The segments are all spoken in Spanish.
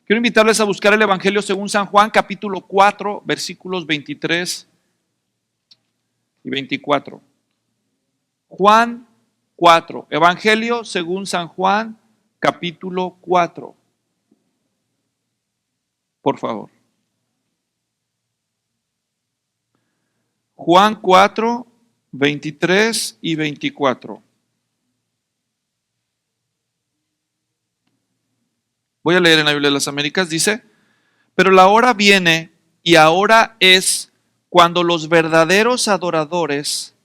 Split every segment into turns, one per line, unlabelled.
Quiero invitarles a buscar el Evangelio según San Juan, capítulo 4, versículos 23 y 24. Juan 4, Evangelio según San Juan, capítulo 4. Por favor. Juan 4, 23 y 24. Voy a leer en la Biblia de las Américas, dice: pero la hora viene y ahora es cuando los verdaderos adoradores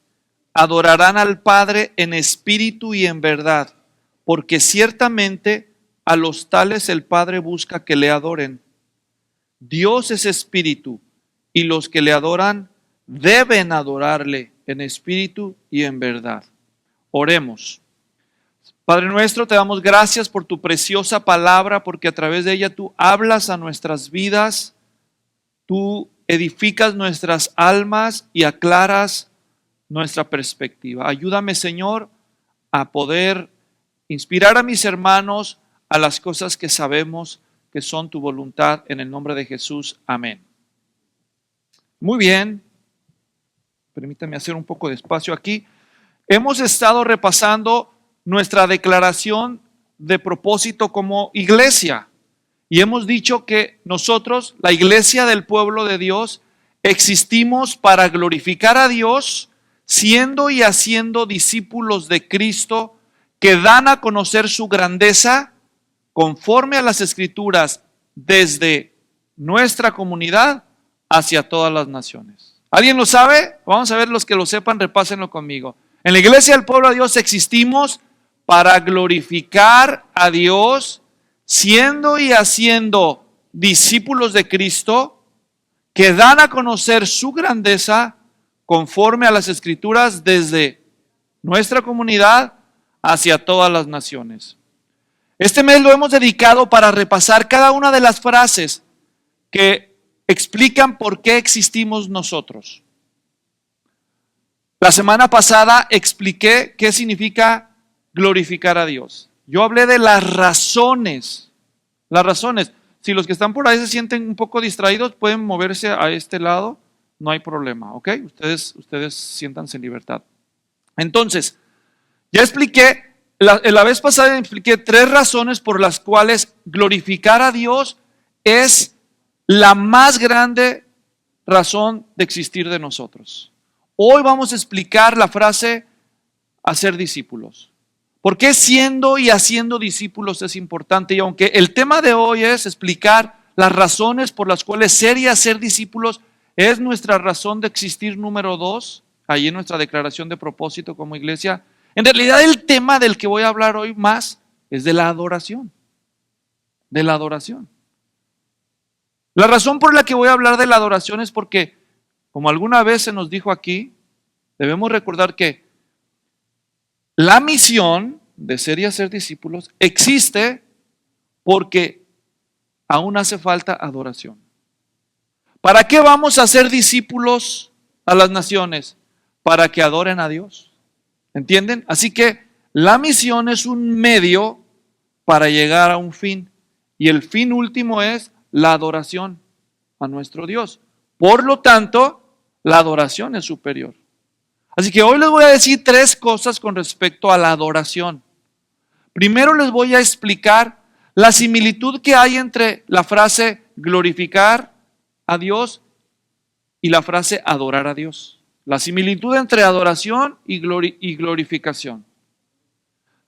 adorarán al Padre en espíritu y en verdad, porque ciertamente a los tales el Padre busca que le adoren. Dios es espíritu y los que le adoran deben adorarle en espíritu y en verdad. Oremos. Padre nuestro, te damos gracias por tu preciosa palabra, porque a través de ella tú hablas a nuestras vidas, tú edificas nuestras almas y aclaras nuestra perspectiva. Ayúdame, Señor, a poder inspirar a mis hermanos a las cosas que sabemos que son tu voluntad, en el nombre de Jesús. Amén. Muy bien. Permítame hacer un poco de espacio aquí. Hemos estado repasando nuestra declaración de propósito como iglesia. Y hemos dicho que nosotros, la iglesia del pueblo de Dios, existimos para glorificar a Dios, siendo y haciendo discípulos de Cristo que dan a conocer su grandeza conforme a las Escrituras desde nuestra comunidad hacia todas las naciones. ¿Alguien lo sabe? Vamos a ver, los que lo sepan, repásenlo conmigo. En la iglesia del pueblo de Dios existimos para glorificar a Dios, siendo y haciendo discípulos de Cristo que dan a conocer su grandeza conforme a las Escrituras desde nuestra comunidad hacia todas las naciones. Este mes lo hemos dedicado para repasar cada una de las frases que explican por qué existimos nosotros. La semana pasada expliqué qué significa glorificar a Dios. Yo hablé de las razones. Las razones. Si los que están por ahí se sienten un poco distraídos, pueden moverse a este lado, no hay problema, ¿ok? Ustedes siéntanse en libertad. Entonces, ya expliqué, la vez pasada expliqué 3 razones por las cuales glorificar a Dios es la más grande razón de existir de nosotros. Hoy vamos a explicar la frase hacer discípulos. ¿Por qué siendo y haciendo discípulos es importante? Y aunque el tema de hoy es explicar las razones por las cuales ser y hacer discípulos es nuestra razón de existir número 2, ahí en nuestra declaración de propósito como iglesia, en realidad el tema del que voy a hablar hoy más es de la adoración. De la adoración. La razón por la que voy a hablar de la adoración es porque, como alguna vez se nos dijo aquí, debemos recordar que la misión de ser y hacer discípulos existe porque aún hace falta adoración. ¿Para qué vamos a ser discípulos a las naciones? Para que adoren a Dios. ¿Entienden? Así que la misión es un medio para llegar a un fin. Y el fin último es la adoración a nuestro Dios. Por lo tanto, la adoración es superior. Así que hoy les voy a decir 3 cosas con respecto a la adoración. Primero les voy a explicar la similitud que hay entre la frase glorificar a Dios y la frase adorar a Dios. La similitud entre adoración y glorificación.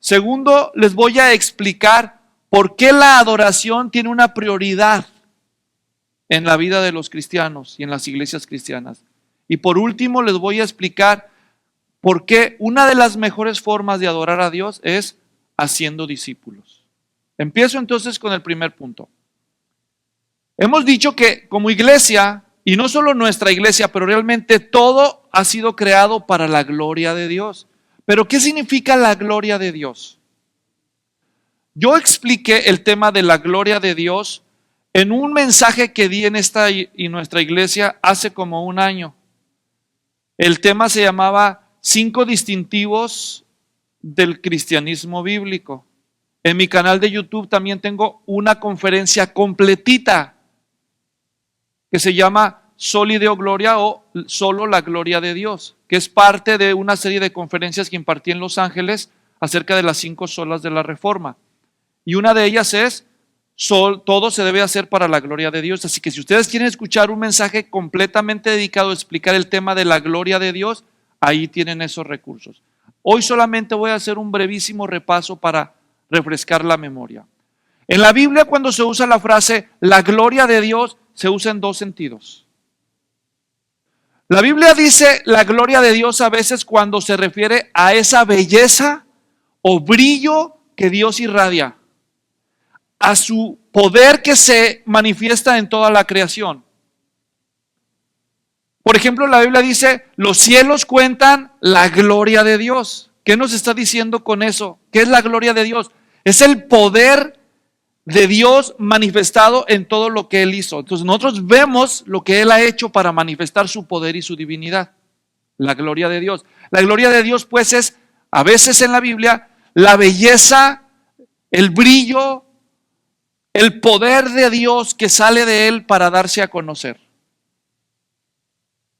Segundo, les voy a explicar por qué la adoración tiene una prioridad en la vida de los cristianos y en las iglesias cristianas. Y por último, les voy a explicar por qué una de las mejores formas de adorar a Dios es haciendo discípulos. Empiezo entonces con el primer punto. Hemos dicho que como iglesia, y no solo nuestra iglesia, pero realmente todo ha sido creado para la gloria de Dios. Pero ¿qué significa la gloria de Dios? Yo expliqué el tema de la gloria de Dios en un mensaje que di en esta y nuestra iglesia hace como un año. El tema se llamaba 5 distintivos del cristianismo bíblico. En mi canal de YouTube también tengo una conferencia completita que se llama Soli Deo Gloria o Solo la Gloria de Dios, que es parte de una serie de conferencias que impartí en Los Ángeles acerca de las 5 solas de la Reforma. Y una de ellas es, todo se debe hacer para la gloria de Dios. Así que si ustedes quieren escuchar un mensaje completamente dedicado a explicar el tema de la gloria de Dios, ahí tienen esos recursos. Hoy solamente voy a hacer un brevísimo repaso para refrescar la memoria. En la Biblia, cuando se usa la frase la gloria de Dios, se usa en 2 sentidos. La Biblia dice la gloria de Dios a veces cuando se refiere a esa belleza o brillo que Dios irradia, a su poder que se manifiesta en toda la creación. Por ejemplo, la Biblia dice, los cielos cuentan la gloria de Dios. ¿Qué nos está diciendo con eso? ¿Qué es la gloria de Dios? Es el poder de Dios manifestado en todo lo que Él hizo. Entonces nosotros vemos lo que Él ha hecho para manifestar su poder y su divinidad. La gloria de Dios. La gloria de Dios pues es, a veces en la Biblia, la belleza, el brillo, el poder de Dios que sale de Él para darse a conocer.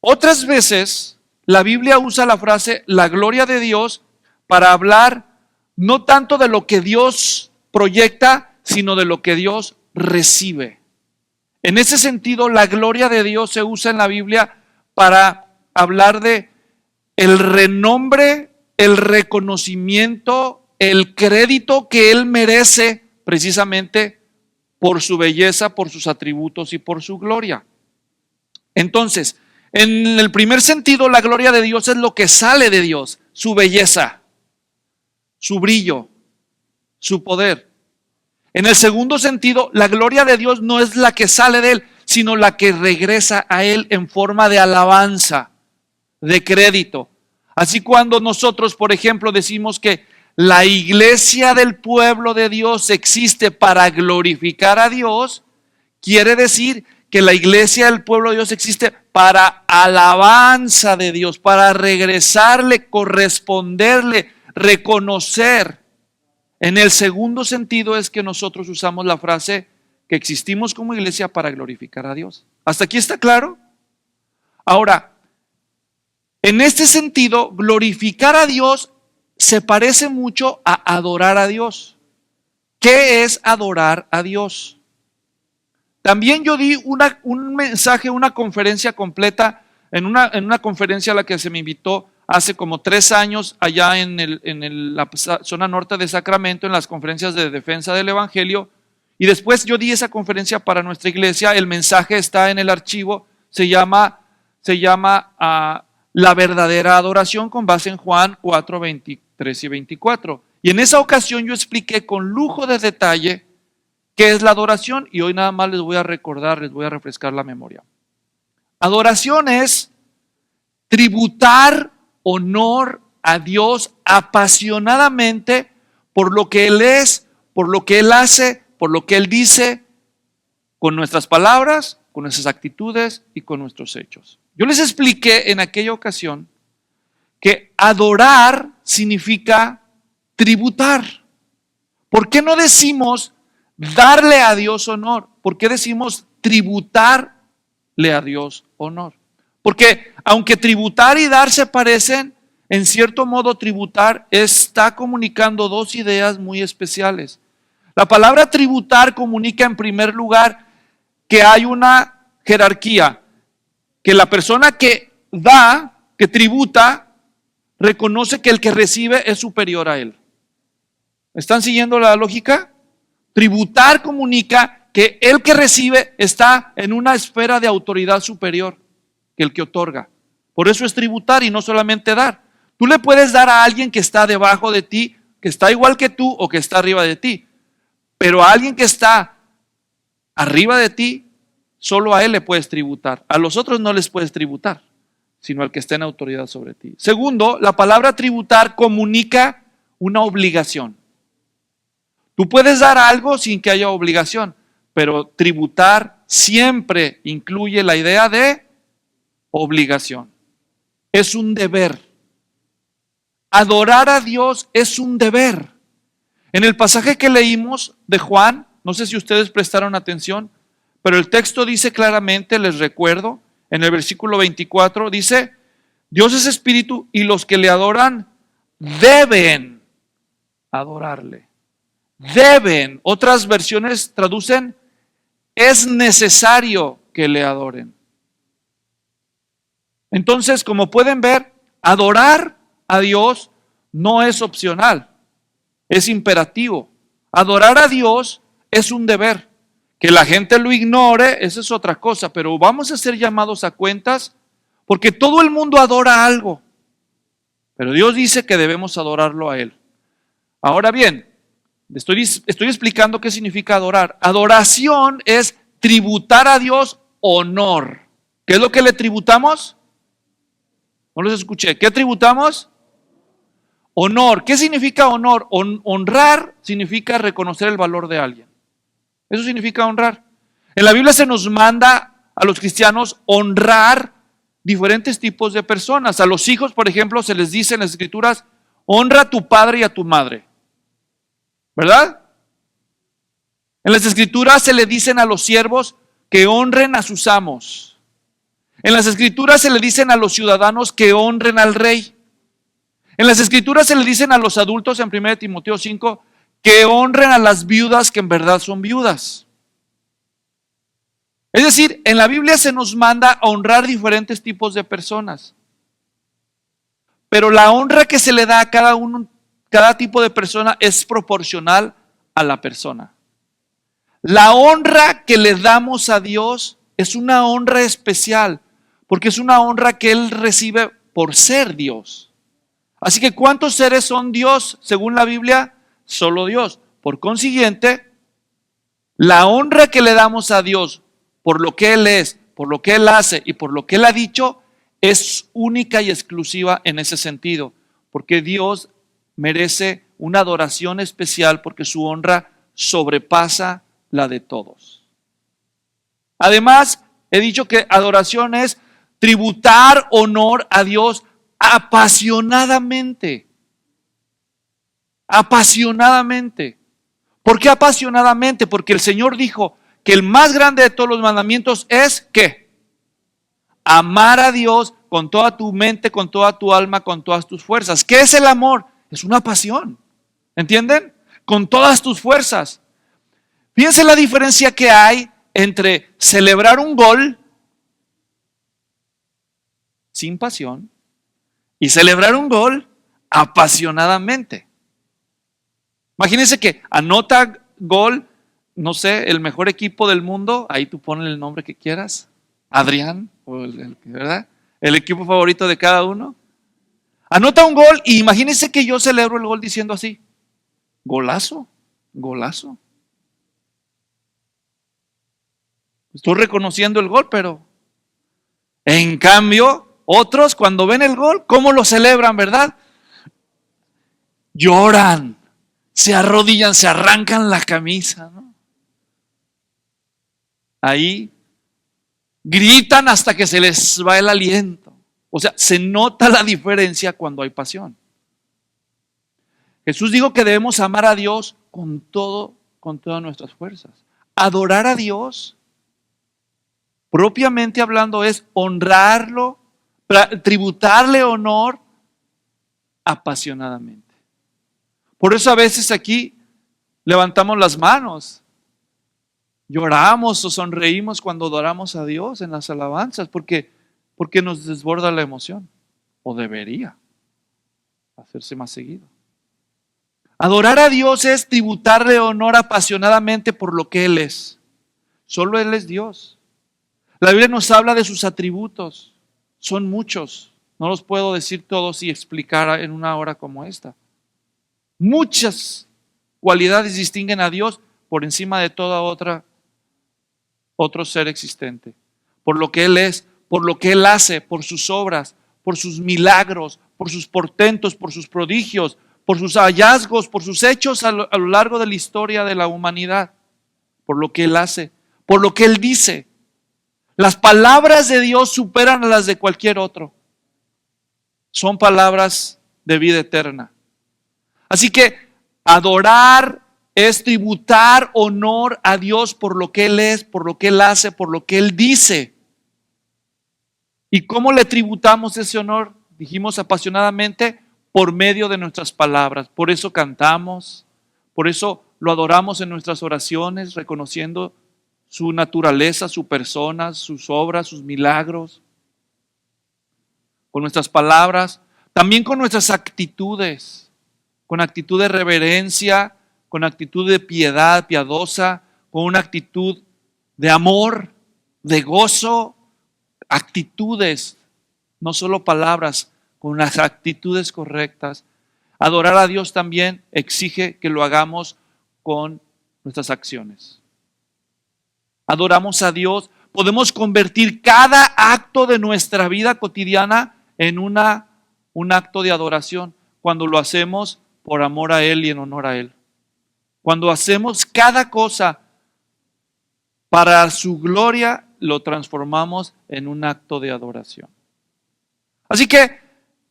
Otras veces, la Biblia usa la frase la gloria de Dios para hablar no tanto de lo que Dios proyecta, sino de lo que Dios recibe. En ese sentido, la gloria de Dios se usa en la Biblia para hablar de el renombre, el reconocimiento, el crédito que Él merece precisamente por su belleza, por sus atributos y por su gloria. Entonces, en el primer sentido, la gloria de Dios es lo que sale de Dios, su belleza, su brillo, su poder. En el segundo sentido, la gloria de Dios no es la que sale de Él, sino la que regresa a Él en forma de alabanza, de crédito. Así cuando nosotros, por ejemplo, decimos que la iglesia del pueblo de Dios existe para glorificar a Dios, quiere decir que la iglesia del pueblo de Dios existe para alabanza de Dios, para regresarle, corresponderle, reconocer. En el segundo sentido es que nosotros usamos la frase que existimos como iglesia para glorificar a Dios. ¿Hasta aquí está claro? Ahora, en este sentido, glorificar a Dios se parece mucho a adorar a Dios. ¿Qué es adorar a Dios? También yo di un mensaje, una conferencia completa, en una conferencia a la que se me invitó hace como 3 años allá en la zona norte de Sacramento, en las conferencias de defensa del Evangelio. Y después yo di esa conferencia para nuestra iglesia. El mensaje está en el archivo, se llama La verdadera adoración, con base en Juan 4, 23 y 24. Y en esa ocasión yo expliqué con lujo de detalle qué es la adoración, y hoy nada más les voy a recordar, les voy a refrescar la memoria. Adoración es tributar honor a Dios apasionadamente por lo que Él es, por lo que Él hace, por lo que Él dice, con nuestras palabras, con nuestras actitudes y con nuestros hechos. Yo les expliqué en aquella ocasión que adorar significa tributar. ¿Por qué no decimos darle a Dios honor? ¿Por qué decimos tributarle a Dios honor? Porque aunque tributar y dar se parecen, en cierto modo tributar está comunicando 2 ideas muy especiales. La palabra tributar comunica en primer lugar que hay una jerarquía, que la persona que da, que tributa, reconoce que el que recibe es superior a él. ¿Están siguiendo la lógica? Tributar comunica que el que recibe está en una esfera de autoridad superior que el que otorga. Por eso es tributar y no solamente dar. Tú le puedes dar a alguien que está debajo de ti, que está igual que tú o que está arriba de ti. Pero a alguien que está arriba de ti, solo a él le puedes tributar. A los otros no les puedes tributar, sino al que está en autoridad sobre ti. Segundo, la palabra tributar comunica una obligación. Tú puedes dar algo sin que haya obligación, pero tributar siempre incluye la idea de obligación. Es un deber. Adorar a Dios es un deber. En el pasaje que leímos de Juan, no sé si ustedes prestaron atención, pero el texto dice claramente, les recuerdo, en el versículo 24, dice, Dios es espíritu y los que le adoran deben adorarle. Deben. Otras versiones traducen, es necesario que le adoren. Entonces, como pueden ver, adorar a Dios no es opcional, es imperativo. Adorar a Dios es un deber. Que la gente lo ignore, esa es otra cosa, pero vamos a ser llamados a cuentas porque todo el mundo adora algo. Pero Dios dice que debemos adorarlo a Él. Ahora bien, estoy explicando qué significa adorar. Adoración es tributar a Dios honor. ¿Qué es lo que le tributamos? No los escuché. ¿Qué tributamos? Honor. ¿Qué significa honor? Honrar significa reconocer el valor de alguien. Eso significa honrar. En la Biblia se nos manda a los cristianos honrar diferentes tipos de personas. A los hijos, por ejemplo, se les dice en las Escrituras, honra a tu padre y a tu madre. ¿Verdad? En las Escrituras se le dicen a los siervos que honren a sus amos. En las Escrituras se le dicen a los ciudadanos que honren al rey. En las Escrituras se le dicen a los adultos en 1 Timoteo 5 que honren a las viudas que en verdad son viudas. Es decir, en la Biblia se nos manda a honrar diferentes tipos de personas. Pero la honra que se le da a cada tipo de persona es proporcional a la persona. La honra que le damos a Dios es una honra especial, porque es una honra que Él recibe por ser Dios. Así que ¿cuántos seres son Dios según la Biblia? Solo Dios. Por consiguiente, la honra que le damos a Dios por lo que Él es, por lo que Él hace y por lo que Él ha dicho es única y exclusiva en ese sentido, porque Dios merece una adoración especial porque su honra sobrepasa la de todos. Además, he dicho que adoración es tributar honor a Dios apasionadamente. Apasionadamente. ¿Por qué apasionadamente? Porque el Señor dijo que el más grande de todos los mandamientos es ¿qué? Amar a Dios con toda tu mente, con toda tu alma, con todas tus fuerzas. ¿Qué es el amor? Es una pasión. ¿Entienden? Con todas tus fuerzas. Fíjense la diferencia que hay entre celebrar un gol sin pasión y celebrar un gol apasionadamente. Imagínense que anota gol, no sé, el mejor equipo del mundo, ahí tú pones el nombre que quieras, Adrián, ¿verdad? El equipo favorito de cada uno. Anota un gol y imagínense que yo celebro el gol diciendo así, golazo, golazo. Estoy reconociendo el gol, pero en cambio, otros cuando ven el gol, ¿cómo lo celebran, verdad? Lloran, se arrodillan, se arrancan la camisa, ¿no? Ahí gritan hasta que se les va el aliento. O sea, se nota la diferencia cuando hay pasión. Jesús dijo que debemos amar a Dios con todas nuestras fuerzas. Adorar a Dios, propiamente hablando, es honrarlo, tributarle honor apasionadamente. Por eso a veces aquí levantamos las manos, lloramos o sonreímos cuando adoramos a Dios en las alabanzas, porque nos desborda la emoción, o debería hacerse más seguido. Adorar a Dios es tributarle honor apasionadamente por lo que Él es. Solo Él es Dios. La Biblia nos habla de sus atributos, son muchos, no los puedo decir todos y explicar en una hora como esta. Muchas cualidades distinguen a Dios por encima de toda otro ser existente. Por lo que Él es, por lo que Él hace, por sus obras, por sus milagros, por sus portentos, por sus prodigios, por sus hallazgos, por sus hechos a lo largo de la historia de la humanidad. Por lo que Él hace, por lo que Él dice. Las palabras de Dios superan a las de cualquier otro. Son palabras de vida eterna. Así que Adorar es tributar honor a Dios por lo que Él es, por lo que Él hace, por lo que Él dice. ¿Y cómo le tributamos ese honor? Dijimos apasionadamente, por medio de nuestras palabras. Por eso cantamos, por eso lo adoramos en nuestras oraciones, reconociendo su naturaleza, su persona, sus obras, sus milagros. Con nuestras palabras, también con nuestras actitudes, con actitud de reverencia, con actitud de piedad piadosa, con una actitud de amor, de gozo, actitudes, no solo palabras, con las actitudes correctas. Adorar a Dios también exige que lo hagamos con nuestras acciones. Adoramos a Dios, podemos convertir cada acto de nuestra vida cotidiana en un acto de adoración cuando lo hacemos por amor a Él y en honor a Él. Cuando hacemos cada cosa para su gloria, lo transformamos en un acto de adoración. Así que,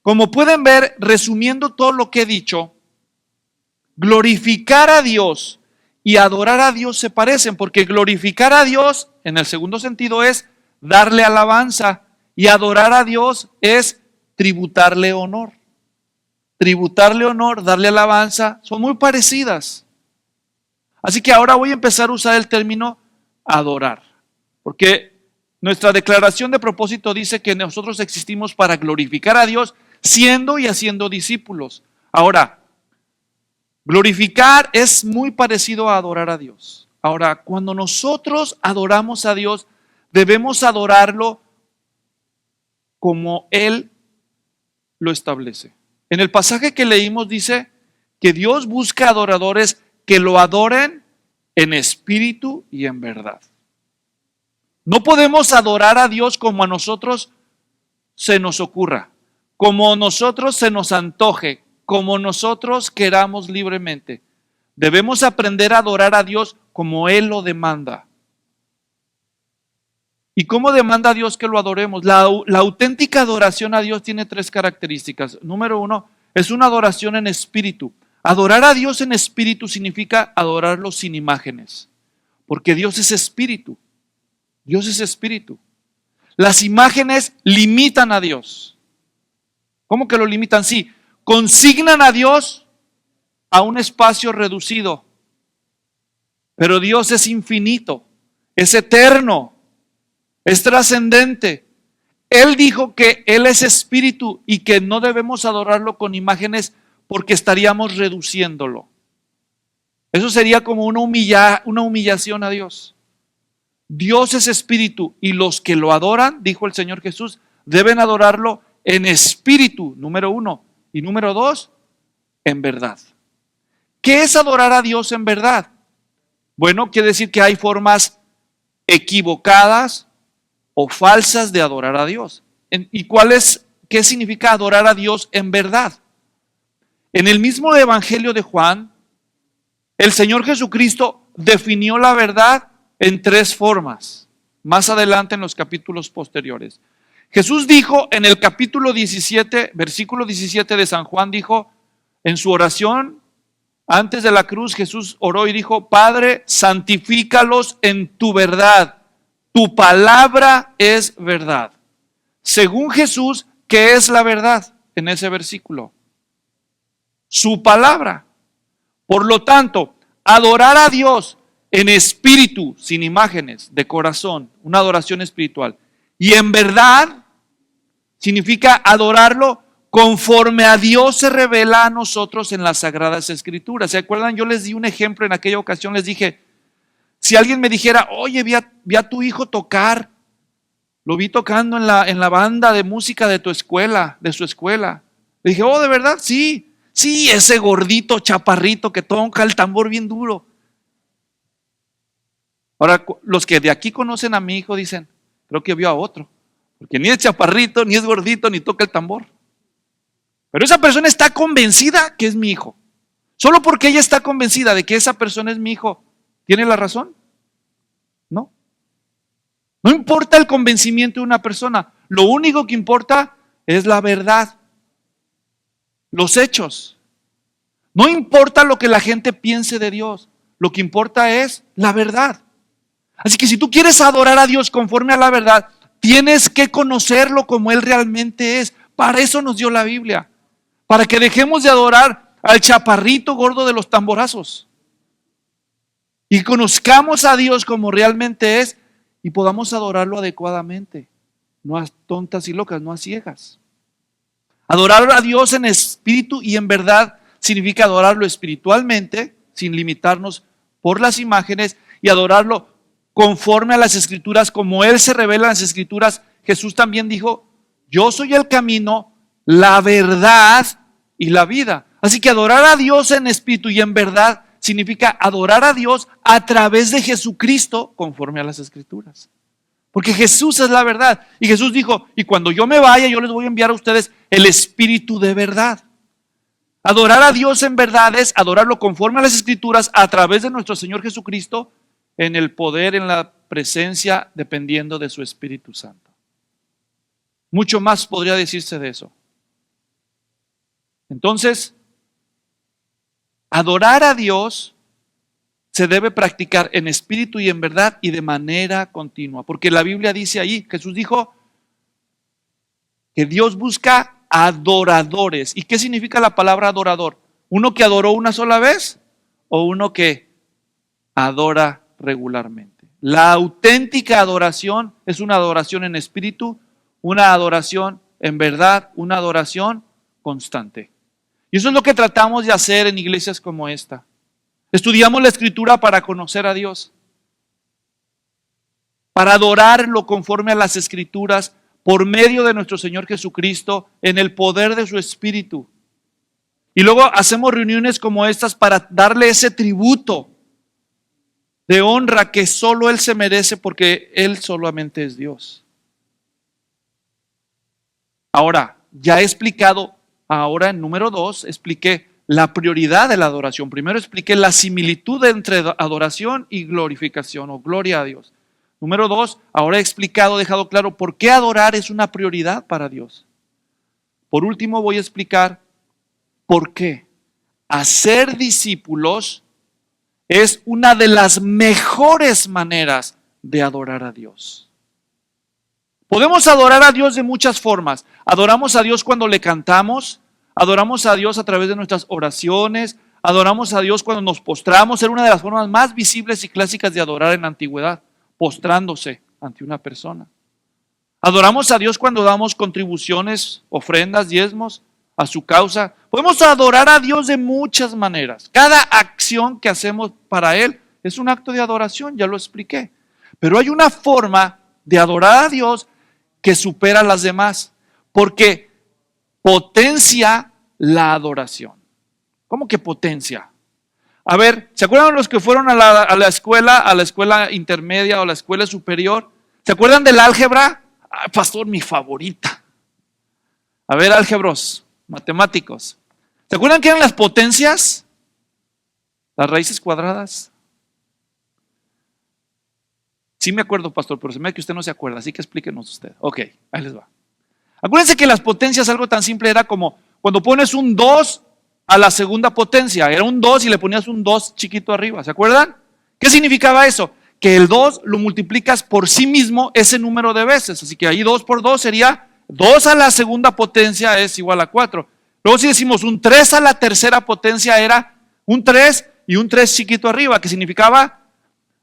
como pueden ver, resumiendo todo lo que he dicho, glorificar a Dios y adorar a Dios se parecen, porque glorificar a Dios, en el segundo sentido, es darle alabanza, y adorar a Dios es tributarle honor. Tributarle honor, darle alabanza, son muy parecidas. Así que ahora voy a empezar a usar el término adorar, porque nuestra declaración de propósito dice que nosotros existimos para glorificar a Dios siendo y haciendo discípulos. Ahora, glorificar es muy parecido a adorar a Dios. Ahora, cuando nosotros adoramos a Dios, debemos adorarlo como Él lo establece. En el pasaje que leímos dice que Dios busca adoradores que lo adoren en espíritu y en verdad. No podemos adorar a Dios como a nosotros se nos ocurra, como a nosotros se nos antoje, como nosotros queramos libremente. Debemos aprender a adorar a Dios como Él lo demanda. ¿Y cómo demanda a Dios que lo adoremos? La auténtica adoración a Dios tiene 3 características. Número 1, es una adoración en espíritu. Adorar a Dios en espíritu significa adorarlo sin imágenes, porque Dios es espíritu. Dios es espíritu. Las imágenes limitan a Dios. ¿Cómo que lo limitan? Sí, consignan a Dios a un espacio reducido. Pero Dios es infinito, es eterno, es trascendente. Él dijo que Él es espíritu y que no debemos adorarlo con imágenes porque estaríamos reduciéndolo. Eso sería como una humillación a Dios. Dios es espíritu y los que lo adoran, dijo el Señor Jesús, deben adorarlo en espíritu, número 1. Y número 2, en verdad. ¿Qué es adorar a Dios en verdad? Bueno, quiere decir que hay formas equivocadas o falsas de adorar a Dios. ¿Y qué significa adorar a Dios en verdad? En el mismo Evangelio de Juan, el Señor Jesucristo definió la verdad en 3 formas, más adelante en los capítulos posteriores. Jesús dijo en el capítulo 17, versículo 17 de San Juan, dijo en su oración, antes de la cruz, Jesús oró y dijo, Padre, santifícalos en tu verdad, tu palabra es verdad. Según Jesús, ¿qué es la verdad en ese versículo? Su palabra. Por lo tanto, adorar a Dios en espíritu, sin imágenes, de corazón, una adoración espiritual. Y en verdad significa adorarlo conforme a Dios se revela a nosotros en las Sagradas Escrituras. ¿Se acuerdan? Yo les di un ejemplo en aquella ocasión, les dije, si alguien me dijera, oye, vi a tu hijo tocar, lo vi tocando en la banda de música de tu escuela, de su escuela. Le dije, oh, ¿de verdad? Sí, ese gordito chaparrito que toca el tambor bien duro. Ahora, los que de aquí conocen a mi hijo dicen, creo que vio a otro, porque ni es chaparrito, ni es gordito, ni toca el tambor. Pero esa persona está convencida que es mi hijo. Solo porque ella está convencida de que esa persona es mi hijo, ¿tiene la razón? No. No importa el convencimiento de una persona, lo único que importa es la verdad, los hechos. No importa lo que la gente piense de Dios, lo que importa es la verdad. Así que si tú quieres adorar a Dios conforme a la verdad, tienes que conocerlo como Él realmente es. Para eso nos dio la Biblia, para que dejemos de adorar al chaparrito gordo de los tamborazos y conozcamos a Dios como realmente es y podamos adorarlo adecuadamente, no a tontas y locas, no a ciegas. Adorar a Dios en espíritu y en verdad significa adorarlo espiritualmente, sin limitarnos por las imágenes, y adorarlo conforme a las Escrituras, como Él se revela en las Escrituras. Jesús también dijo: yo soy el camino, la verdad y la vida. Así que adorar a Dios en espíritu y en verdad significa adorar a Dios a través de Jesucristo conforme a las Escrituras. Porque Jesús es la verdad. Y Jesús dijo: y cuando yo me vaya, yo les voy a enviar a ustedes el Espíritu de verdad. Adorar a Dios en verdad es adorarlo conforme a las Escrituras a través de nuestro Señor Jesucristo, en el poder, en la presencia, dependiendo de su Espíritu Santo. Mucho más podría decirse de eso. Entonces, adorar a Dios se debe practicar en espíritu y en verdad y de manera continua. Porque la Biblia dice ahí, Jesús dijo que Dios busca adoradores. ¿Y qué significa la palabra adorador? ¿Uno que adoró una sola vez o uno que adora regularmente? La auténtica adoración es una adoración en espíritu, una adoración en verdad, una adoración constante. Y eso es lo que tratamos de hacer en iglesias como esta. Estudiamos la Escritura para conocer a Dios, para adorarlo conforme a las Escrituras, por medio de nuestro Señor Jesucristo, en el poder de su Espíritu. Y luego hacemos reuniones como estas para darle ese tributo de honra que solo Él se merece, porque Él solamente es Dios. Ahora, ya he explicado, ahora en número 2, expliqué la prioridad de la adoración. Primero expliqué la similitud entre adoración y glorificación o gloria a Dios. Número 2, ahora he explicado, dejado claro por qué adorar es una prioridad para Dios. Por último, voy a explicar por qué hacer discípulos es una de las mejores maneras de adorar a Dios. Podemos adorar a Dios de muchas formas. Adoramos a Dios cuando le cantamos, adoramos a Dios a través de nuestras oraciones, adoramos a Dios cuando nos postramos. Era una de las formas más visibles y clásicas de adorar en la antigüedad, postrándose ante una persona. Adoramos a Dios cuando damos contribuciones, ofrendas, diezmos a su causa. Podemos adorar a Dios de muchas maneras. Cada acción que hacemos para Él es un acto de adoración, ya lo expliqué. Pero hay una forma de adorar a Dios que supera las demás, porque potencia la adoración. ¿Cómo que potencia? A ver, ¿se acuerdan los que fueron a la escuela intermedia o a la escuela superior? ¿Se acuerdan del álgebra? Ay, pastor, mi favorita. A ver, álgebros, matemáticos. ¿Se acuerdan qué eran las potencias? Las raíces cuadradas. Sí me acuerdo, pastor, pero se me ve que usted no se acuerda, así que explíquenos usted. Ok, ahí les va. Acuérdense que las potencias, algo tan simple, era como cuando pones un 2 a la segunda potencia. Era un 2 y le ponías un 2 chiquito arriba, ¿se acuerdan? ¿Qué significaba eso? Que el 2 lo multiplicas por sí mismo ese número de veces. Así que ahí 2 por 2 sería 2 a la segunda potencia es igual a 4. Luego si decimos un 3 a la tercera potencia era un 3 y un 3 chiquito arriba, que significaba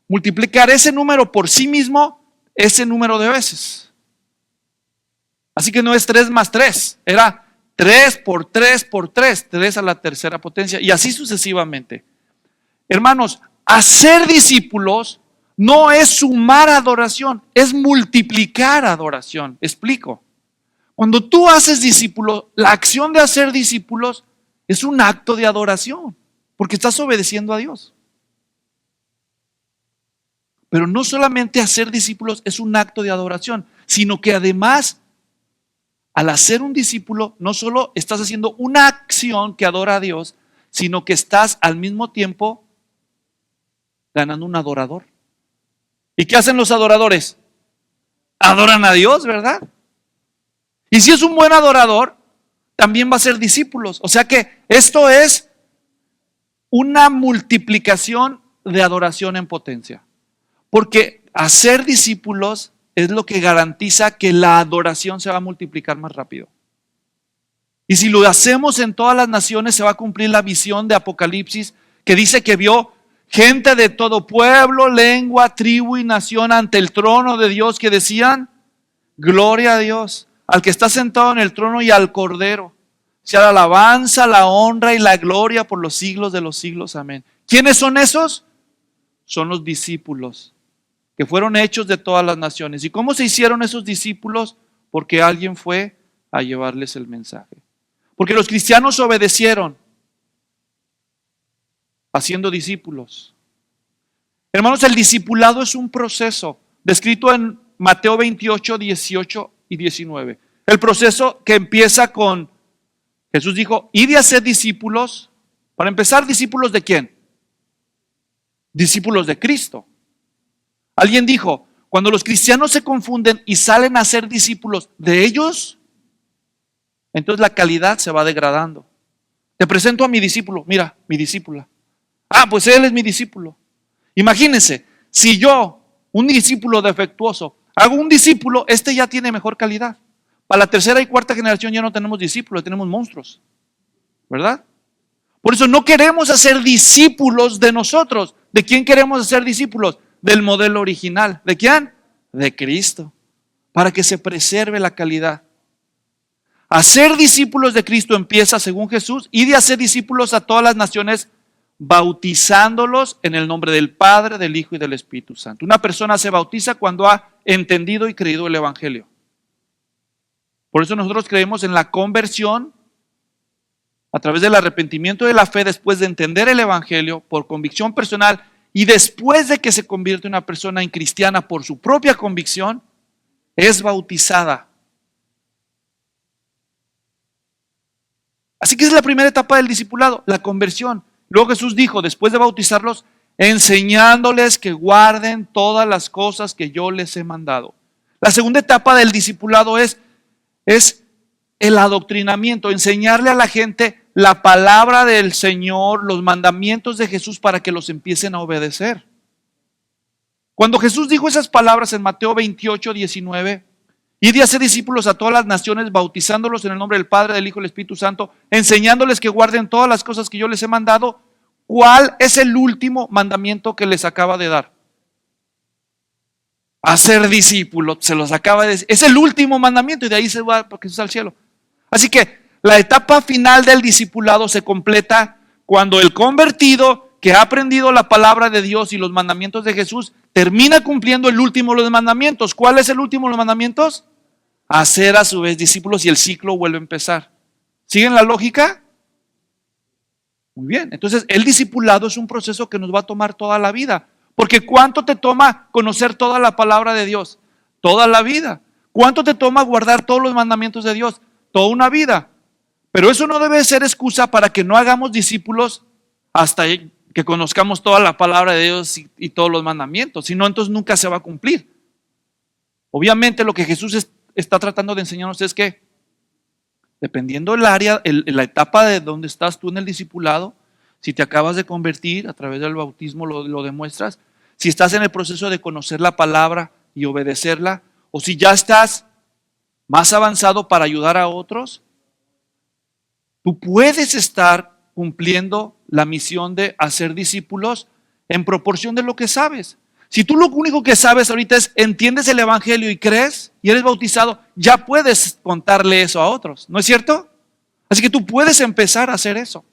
multiplicar ese número por sí mismo ese número de veces. Así que no es 3 más 3, era 3 por 3 por 3, 3 a la tercera potencia y así sucesivamente. Hermanos, hacer discípulos no es sumar adoración, es multiplicar adoración. Explico. Cuando tú haces discípulos, la acción de hacer discípulos es un acto de adoración, porque estás obedeciendo a Dios. Pero no solamente hacer discípulos es un acto de adoración, sino que además, al hacer un discípulo, no solo estás haciendo una acción que adora a Dios, sino que estás al mismo tiempo ganando un adorador. ¿Y qué hacen los adoradores? Adoran a Dios, ¿verdad? Y si es un buen adorador, también va a ser discípulos. O sea que esto es una multiplicación de adoración en potencia. Porque hacer discípulos es lo que garantiza que la adoración se va a multiplicar más rápido. Y si lo hacemos en todas las naciones, se va a cumplir la visión de Apocalipsis que dice que vio gente de todo pueblo, lengua, tribu y nación ante el trono de Dios que decían, gloria a Dios, al que está sentado en el trono y al Cordero. Sea la alabanza, la honra y la gloria por los siglos de los siglos. Amén. ¿Quiénes son esos? Son los discípulos que fueron hechos de todas las naciones. ¿Y cómo se hicieron esos discípulos? Porque alguien fue a llevarles el mensaje. Porque los cristianos obedecieron haciendo discípulos. Hermanos, el discipulado es un proceso descrito en Mateo 28, 18 y 19. El proceso que empieza con, Jesús dijo, id y haced discípulos. Para empezar, ¿discípulos de quién? Discípulos de Cristo. Alguien dijo, cuando los cristianos se confunden y salen a ser discípulos de ellos, entonces la calidad se va degradando. Te presento a mi discípulo, mira, mi discípula. Ah, pues él es mi discípulo. Imagínense, si yo, un discípulo defectuoso, hago un discípulo, este ya tiene mejor calidad. Para la tercera y cuarta generación ya no tenemos discípulos, tenemos monstruos. ¿Verdad? Por eso no queremos hacer discípulos de nosotros. ¿De quién queremos hacer discípulos? Del modelo original. ¿De quién? De Cristo. Para que se preserve la calidad. Hacer discípulos de Cristo empieza, según Jesús, y de hacer discípulos a todas las naciones, bautizándolos en el nombre del Padre, del Hijo y del Espíritu Santo. Una persona se bautiza cuando ha entendido y creído el Evangelio. Por eso nosotros creemos en la conversión a través del arrepentimiento de la fe después de entender el Evangelio por convicción personal y después de que se convierte una persona en cristiana por su propia convicción, es bautizada. Así que es la primera etapa del discipulado, la conversión. Luego Jesús dijo, después de bautizarlos, enseñándoles que guarden todas las cosas que yo les he mandado. La segunda etapa del discipulado es el adoctrinamiento, enseñarle a la gente la palabra del Señor, los mandamientos de Jesús para que los empiecen a obedecer. Cuando Jesús dijo esas palabras en Mateo 28, 19, id y haced discípulos a todas las naciones, bautizándolos en el nombre del Padre, del Hijo y del Espíritu Santo, enseñándoles que guarden todas las cosas que yo les he mandado, ¿cuál es el último mandamiento que les acaba de dar? Hacer discípulos, se los acaba de decir. Es el último mandamiento y de ahí se va Jesús al cielo. Así que la etapa final del discipulado se completa cuando el convertido que ha aprendido la palabra de Dios y los mandamientos de Jesús termina cumpliendo el último de los mandamientos. ¿Cuál es el último de los mandamientos? Hacer a su vez discípulos y el ciclo vuelve a empezar. ¿Siguen la lógica? Muy bien. Entonces el discipulado es un proceso que nos va a tomar toda la vida. Porque ¿cuánto te toma conocer toda la palabra de Dios? Toda la vida. ¿Cuánto te toma guardar todos los mandamientos de Dios? Toda una vida. Pero eso no debe ser excusa para que no hagamos discípulos hasta que conozcamos toda la palabra de Dios y todos los mandamientos. Si no, entonces nunca se va a cumplir. Obviamente lo que Jesús está tratando de enseñarnos es que dependiendo del área, la etapa de donde estás tú en el discipulado, si te acabas de convertir, a través del bautismo lo demuestras, si estás en el proceso de conocer la palabra y obedecerla, o si ya estás más avanzado para ayudar a otros, tú puedes estar cumpliendo la misión de hacer discípulos en proporción de lo que sabes. Si tú lo único que sabes ahorita es entiendes el Evangelio y crees y eres bautizado, ya puedes contarle eso a otros, ¿no es cierto? Así que tú puedes empezar a hacer eso.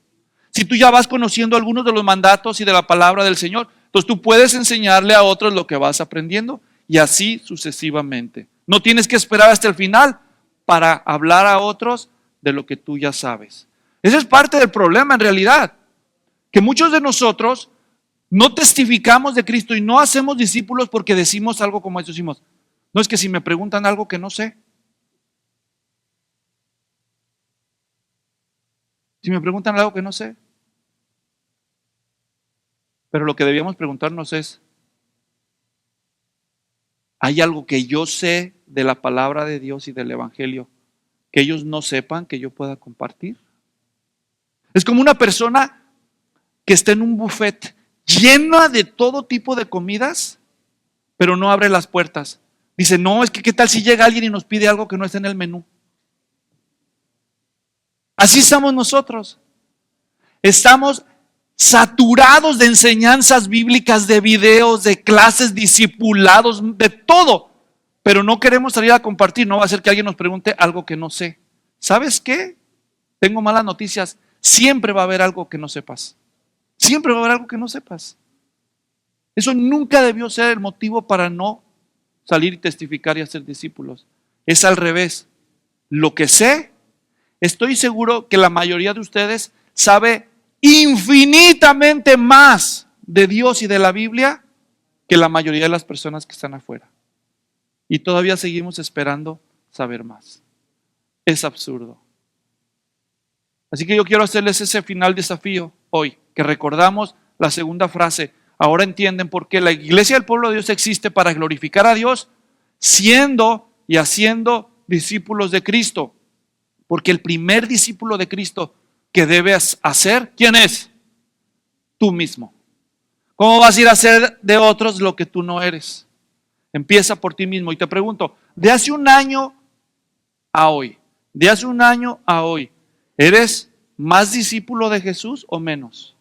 Si tú ya vas conociendo algunos de los mandatos y de la palabra del Señor, entonces tú puedes enseñarle a otros lo que vas aprendiendo y así sucesivamente. No tienes que esperar hasta el final para hablar a otros de lo que tú ya sabes. Ese es parte del problema en realidad, que muchos de nosotros no testificamos de Cristo y no hacemos discípulos porque decimos algo como eso. Decimos, no es que si me preguntan algo que no sé. Si me preguntan algo que no sé. Pero lo que debíamos preguntarnos es, ¿hay algo que yo sé de la palabra de Dios y del Evangelio que ellos no sepan que yo pueda compartir? Es como una persona que está en un buffet llena de todo tipo de comidas, pero no abre las puertas. Dice, no, es que ¿qué tal si llega alguien y nos pide algo que no está en el menú? Así estamos nosotros. Estamos saturados de enseñanzas bíblicas, de videos, de clases, discipulados, de todo. Pero no queremos salir a compartir. No va a ser que alguien nos pregunte algo que no sé. ¿Sabes qué? Tengo malas noticias. Siempre va a haber algo que no sepas. Siempre va a haber algo que no sepas. Eso nunca debió ser el motivo para no salir y testificar y hacer discípulos. Es al revés. Lo que sé, estoy seguro que la mayoría de ustedes sabe infinitamente más de Dios y de la Biblia que la mayoría de las personas que están afuera. Y todavía seguimos esperando saber más. Es absurdo. Así que yo quiero hacerles ese final desafío hoy, que recordamos la segunda frase. Ahora entienden por qué la iglesia del pueblo de Dios existe para glorificar a Dios, siendo y haciendo discípulos de Cristo. Porque el primer discípulo de Cristo que debes hacer, ¿quién es? Tú mismo. ¿Cómo vas a ir a hacer de otros lo que tú no eres? Empieza por ti mismo. Y te pregunto, de hace un año a hoy, ¿eres más discípulo de Jesús o menos?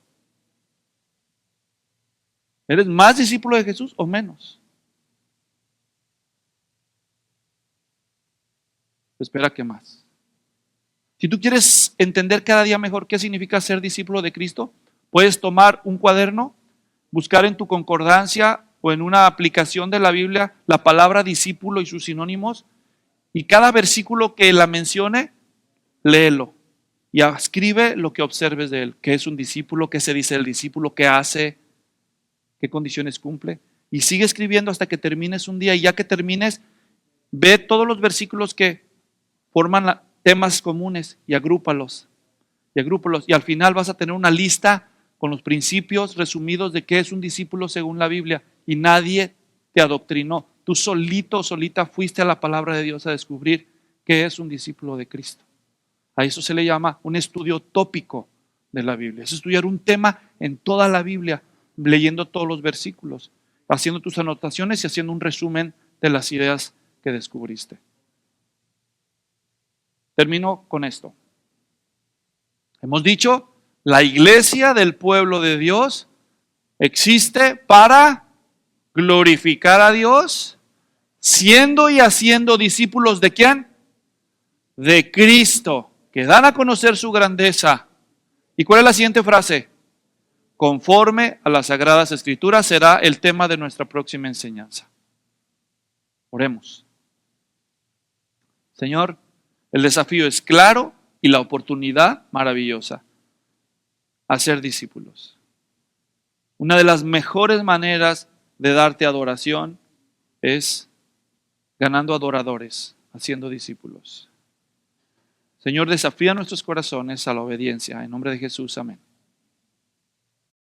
¿Eres más discípulo de Jesús o menos? Espera, ¿qué más? Si tú quieres entender cada día mejor qué significa ser discípulo de Cristo, puedes tomar un cuaderno, buscar en tu concordancia o en una aplicación de la Biblia la palabra discípulo y sus sinónimos, y cada versículo que la mencione, léelo y escribe lo que observes de él. ¿Qué es un discípulo? ¿Qué se dice del discípulo? ¿Qué hace? ¿Qué condiciones cumple? Y sigue escribiendo hasta que termines un día, y ya que termines, ve todos los versículos que forman temas comunes y agrúpalos. Y al final vas a tener una lista con los principios resumidos de qué es un discípulo según la Biblia. Y nadie te adoctrinó. Tú solito o solita fuiste a la palabra de Dios a descubrir qué es un discípulo de Cristo. A eso se le llama un estudio tópico de la Biblia. Es estudiar un tema en toda la Biblia, leyendo todos los versículos, haciendo tus anotaciones y haciendo un resumen de las ideas que descubriste. Termino con esto. Hemos dicho, la iglesia del pueblo de Dios existe para glorificar a Dios, siendo y haciendo discípulos ¿de quién? De Cristo, que dan a conocer su grandeza. ¿Y cuál es la siguiente frase? Conforme a las Sagradas Escrituras será el tema de nuestra próxima enseñanza. Oremos. Señor, el desafío es claro y la oportunidad maravillosa. Hacer discípulos. Una de las mejores maneras de darte adoración es ganando adoradores, haciendo discípulos. Señor, desafía nuestros corazones a la obediencia. En nombre de Jesús, amén.